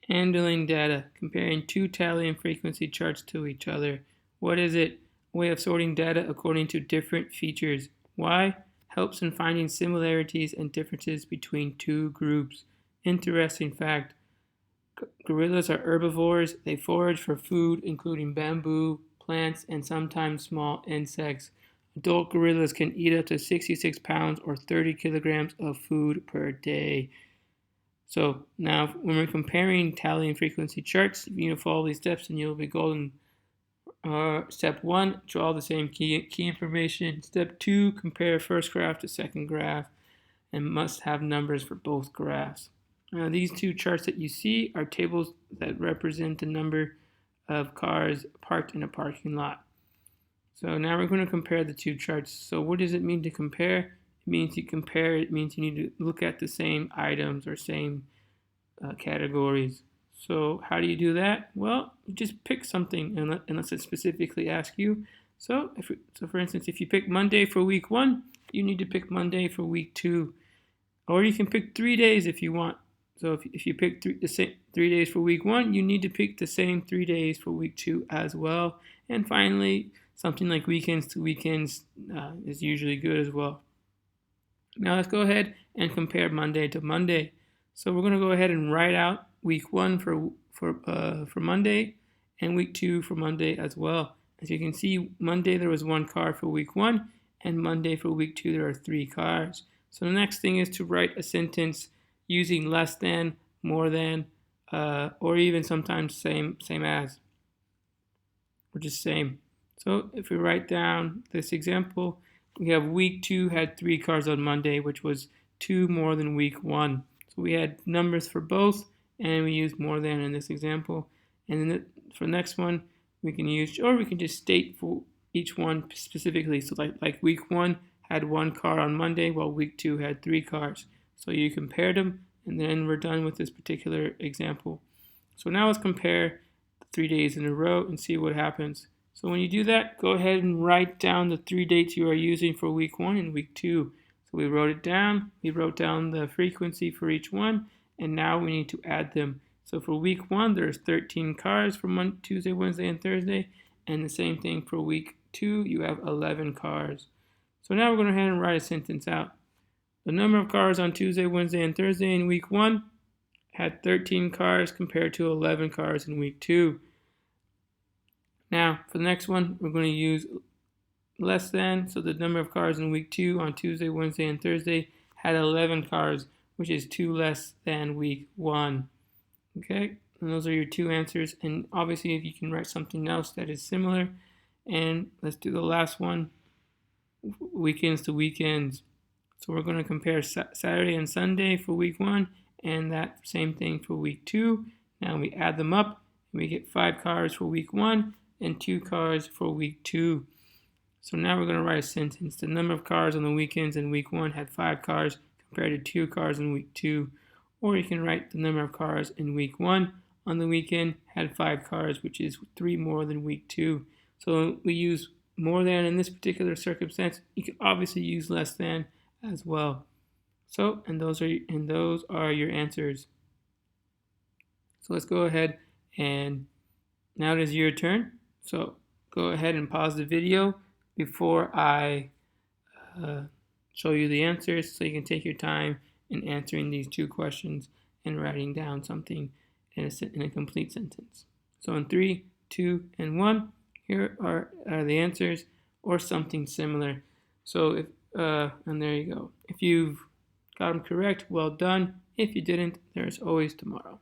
Handling data, comparing two tally and frequency charts to each other. What is it? A way of sorting data according to different features. Why? Helps in finding similarities and differences between two groups. Interesting fact. Gorillas are herbivores. They forage for food, including bamboo, plants, and sometimes small insects. Adult gorillas can eat up to 66 pounds or 30 kilograms of food per day. So now when we're comparing tally and frequency charts, you need to follow these steps and you'll be golden. Step 1, draw the same key information. Step 2, compare first graph to second graph and must have numbers for both graphs. Now these two charts that you see are tables that represent the number of cars parked in a parking lot. So now we're going to compare the two charts. So what does it mean to compare? It means you compare, it means you need to look at the same items or same categories. So how do you do that? Well, you just pick something unless it specifically asks you. So for instance, if you pick Monday for week 1, you need to pick Monday for week 2. Or you can pick 3 days if you want. So if you pick the same 3 days for week 1, you need to pick the same 3 days for week 2 as well. And finally, something like weekends to weekends is usually good as well. Now let's go ahead and compare Monday to Monday. So we're going to go ahead and write out week 1 for Monday and week 2 for Monday as well. As you can see, Monday there was 1 car for week 1, and Monday for week 2 there are 3 cars. So the next thing is to write a sentence using less than, more than, or even sometimes same as, or just same. So if we write down this example, we have week 2 had 3 cars on Monday, which was 2 more than week 1. So we had numbers for both, and we used more than in this example. And then for the next one, we can use, or we can just state for each one specifically. So like week 1 had 1 car on Monday, while week 2 had 3 cars. So you compare them, and then we're done with this particular example. So now let's compare 3 days in a row and see what happens. So when you do that, go ahead and write down the 3 dates you are using for week 1 and week 2. So we wrote it down, we wrote down the frequency for each one, and now we need to add them. So for week 1, there's 13 cars for Tuesday, Wednesday, and Thursday, and the same thing for week 2, you have 11 cars. So now we're going to go ahead and write a sentence out. The number of cars on Tuesday, Wednesday, and Thursday in week 1 had 13 cars compared to 11 cars in week 2. Now, for the next one, we're going to use less than. So the number of cars in week 2 on Tuesday, Wednesday, and Thursday had 11 cars, which is 2 less than week 1. Okay, and those are your 2 answers. And obviously, if you can write something else that is similar. And let's do the last one, weekends to weekends. So we're going to compare Saturday and Sunday for week 1, and that same thing for week 2. Now we add them up, and we get 5 cars for week 1 and 2 cars for week 2. So now we're going to write a sentence. The number of cars on the weekends in week 1 had 5 cars compared to 2 cars in week 2. Or you can write the number of cars in week 1 on the weekend had 5 cars, which is 3 more than week 2. So we use more than in this particular circumstance. You can obviously use less than as well. So, and those are your answers. So let's go ahead, and now it is your turn. So go ahead and pause the video before I show you the answers, so you can take your time in answering these 2 questions and writing down something in a complete sentence. So in 3, 2, and 1, here are the answers, or something similar. So and there you go. If you've got them correct, well done. If you didn't, there's always tomorrow.